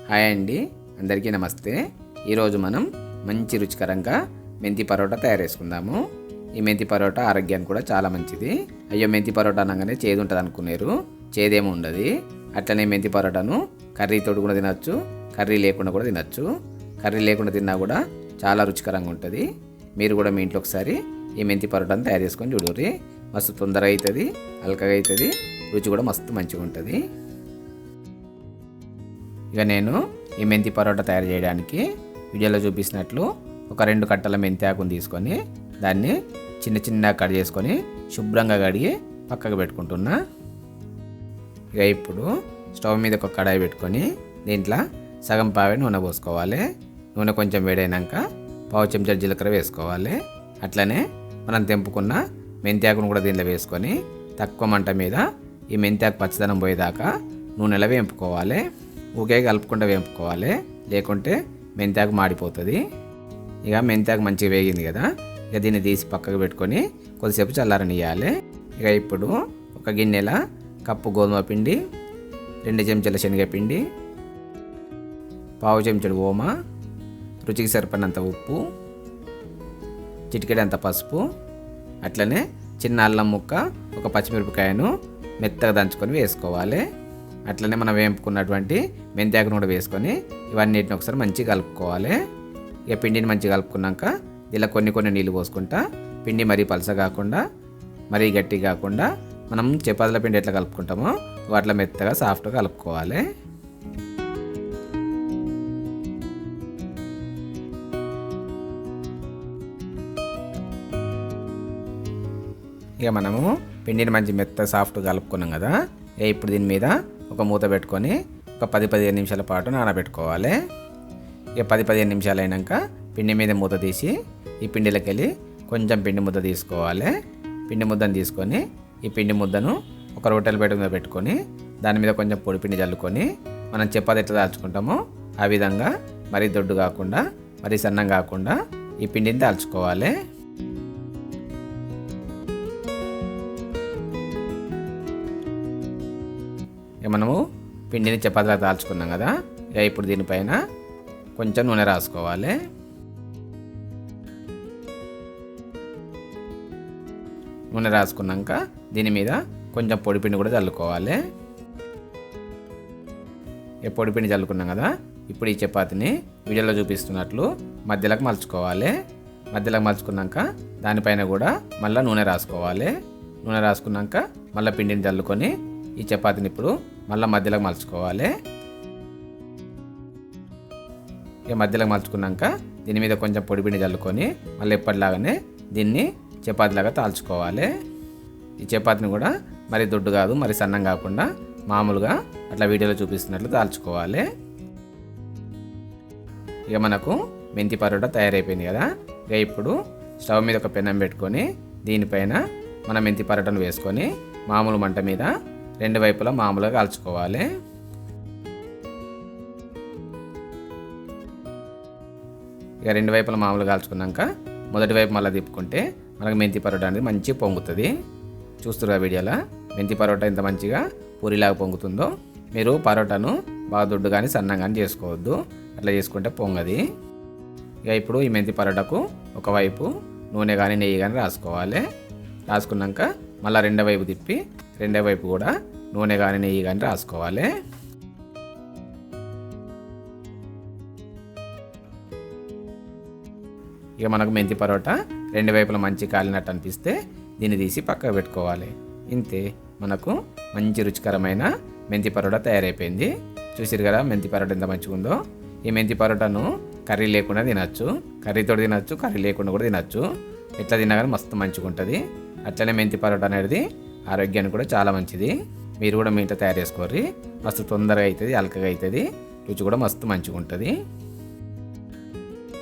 Hi అండి, అందరికీ నమస్తే. ఈరోజు మనం మంచి రుచికరంగా మెంతి పరోటా తయారు చేసుకుందాము. ఈ మెంతి పరోటా ఆరోగ్యానికి కూడా చాలా మంచిది. అయ్యో, మెంతి పరోటా అనగానే చేదు ఉంటుంది అనుకున్నారు. చేదేమో ఉండదు. అట్లనే మెంతి పరోటాను కర్రీతో కూడా తినచ్చు, కర్రీ లేకుండా కూడా తినచ్చు. కర్రీ లేకుండా తిన్నా కూడా చాలా రుచికరంగా ఉంటుంది. మీరు కూడా మీ ఇంట్లో ఒకసారి ఈ మెంతి పరోటాను తయారు చేసుకొని చూడండి. మస్తు తొందరగా అవుతుంది, అల్కగా అవుతుంది, రుచి కూడా మస్తు మంచిగా ఉంటుంది. ఇక నేను ఈ మెంతి పరోటా తయారు చేయడానికి వీడియోలో చూపిస్తున్నట్లు ఒక 2 కట్టల మెంతి ఆకుని తీసుకొని దాన్ని చిన్న చిన్నగా కట్ చేసుకొని శుభ్రంగా కడిగి పక్కకు పెట్టుకుంటున్నా. ఇక ఇప్పుడు స్టవ్ మీద ఒక కడాయి పెట్టుకొని దీంట్లో సగం పావే నూనె పోసుకోవాలి. నూనె కొంచెం వేడైనాక పావు చెంచా జీలకర్ర వేసుకోవాలి. అట్లనే మనం తెంపుకున్న మెంతి ఆకును కూడా దీంట్లో వేసుకొని తక్కువ మంట మీద ఈ మెంతి ఆకు పచ్చదనం పోయేదాకా నూనెలో వేంపుకోవాలి. ఊకే కలుపుకుండా వేపుకోవాలి, లేకుంటే మెంతాకు మాడిపోతుంది. ఇక మెంతాకు మంచిగా వేగింది కదా, ఇక దీన్ని తీసి పక్కకు పెట్టుకొని కొద్దిసేపు చల్లారనియాలి. ఇక ఇప్పుడు ఒక గిన్నెల కప్పు గోధుమ పిండి, 2 చెంచాల శనగపిండి, పావు చెంచాడు ఓమ, రుచికి సరిపడినంత ఉప్పు, చిటికెడంత పసుపు, అట్లనే చిన్న అల్లం ముక్క, ఒక పచ్చిమిరపకాయను మెత్తగా దంచుకొని వేసుకోవాలి. అట్లనే మనం వేపుకున్నటువంటి మెంతి ఆకును కూడా వేసుకొని ఇవన్నిటిని ఒకసారి మంచిగా కలుపుకోవాలి. ఇక పిండిని మంచిగా కలుపుకున్నాక ఇలా కొన్ని నీళ్ళు పోసుకుంటా పిండి మరీ పలస కాకుండా మరీ గట్టి కాకుండా మనం చపాతీల పిండి ఎట్లా కలుపుకుంటామో వాటిలో మెత్తగా సాఫ్ట్గా కలుపుకోవాలి. ఇక మనము పిండిని మంచి మెత్తగా సాఫ్ట్గా కలుపుకున్నాం కదా, ఇప్పుడు దీని మీద ఒక మూత పెట్టుకొని ఒక 10-15 నిమిషాల పాటు నానబెట్టుకోవాలి. ఇక 10-15 నిమిషాలు అయినాక పిండి మీద మూత తీసి ఈ పిండిలోకి వెళ్ళి కొంచెం పిండి ముద్ద తీసుకోవాలి. పిండి ముద్దను తీసుకొని ఈ పిండి ముద్దను ఒక రొట్టెల పీట మీద పెట్టుకొని దాని మీద కొంచెం పొడి పిండి చల్లుకొని మనం చపాతీ ఎట్లా దాల్చుకుంటామో ఆ విధంగా మరీ దొడ్డు కాకుండా మరీ సన్నం కాకుండా ఈ పిండిని దాల్చుకోవాలి. మనము పిండిని చపాతీలా దాల్చుకున్నాం కదా, ఇక ఇప్పుడు దీనిపైన కొంచెం నూనె రాసుకోవాలి. నూనె రాసుకున్నాక దీని మీద కొంచెం పొడిపిండి కూడా చల్లుకోవాలి. ఈ పొడిపిండి చల్లుకున్నాం కదా, ఇప్పుడు ఈ చపాతీని వీడియోలో చూపిస్తున్నట్లు మధ్యలోకి మలుచుకోవాలి. మధ్యలోకి మలుచుకున్నాక దానిపైన కూడా మళ్ళీ నూనె రాసుకోవాలి. నూనె రాసుకున్నాక మళ్ళీ పిండిని చల్లుకొని ఈ చపాతీని ఇప్పుడు మళ్ళీ మధ్యలోకి మలుచుకోవాలి. ఇక మధ్యలోకి మలుచుకున్నాక దీని మీద కొంచెం పొడిపిండి చల్లుకొని మళ్ళీ ఎప్పటిలాగానే దీన్ని చపాతీలాగా తాల్చుకోవాలి. ఈ చపాతీని కూడా మరి దొడ్డు కాదు మరి సన్నం కాకుండా మామూలుగా అట్లా వీడియోలో చూపిస్తున్నట్లు తాల్చుకోవాలి. ఇక మనకు మెంతి పరోటా తయారైపోయింది కదా, ఇక ఇప్పుడు స్టవ్ మీద ఒక పెనం పెట్టుకొని దీనిపైన మన మెంతి పరోటాను వేసుకొని మామూలు మంట మీద 2 వైపులా మామూలుగా కాల్చుకోవాలి. ఇక 2 వైపులా మామూలుగా కాల్చుకున్నాక మొదటి వైపు మళ్ళీ తిప్పుకుంటే మనకు మెంతి పరోటా అనేది మంచిగా పొంగుతుంది. చూస్తున్నారు వీడియోలో మెంతి పరోటా ఎంత మంచిగా పూరిలాగా పొంగుతుందో. మీరు పరోటాను బాగా దొడ్డు కానీ సన్నం కానీ చేసుకోవద్దు, అట్లా చేసుకుంటే పొంగది. ఇక ఇప్పుడు ఈ మెంతి పరోటాకు ఒకవైపు నూనె కానీ నెయ్యి కానీ రాసుకోవాలి. రాసుకున్నాక మళ్ళీ 2వ వైపు తిప్పి 2వ వైపు కూడా నూనె కానీ నెయ్యి కానీ రాసుకోవాలి. ఇక మనకు మెంతి పరోటా 2 వైపులా మంచి కాలినట్టు అనిపిస్తే దీన్ని తీసి పక్కకు పెట్టుకోవాలి. ఇంతే, మనకు మంచి రుచికరమైన మెంతి పరోటా తయారైపోయింది. చూసిరు కదా మెంతి పరోటా ఎంత మంచిగా ఉందో. ఈ మెంతి పరోటాను కర్రీ లేకుండా తినచ్చు, కర్రీతో తినచ్చు, కర్రీ లేకుండా కూడా తినచ్చు. ఎట్లా తిన్నా కానీ మస్తు మంచిగా ఉంటుంది. అట్లనే మెంతి పరోటా అనేది ఆరోగ్యానికి కూడా చాలా మంచిది. మీరు కూడా మీ ఇంట్లో తయారు చేసుకోర్రి. మస్తు తొందరగా అవుతుంది, అల్కగా అవుతుంది, రుచి కూడా మస్తు మంచిగా ఉంటుంది.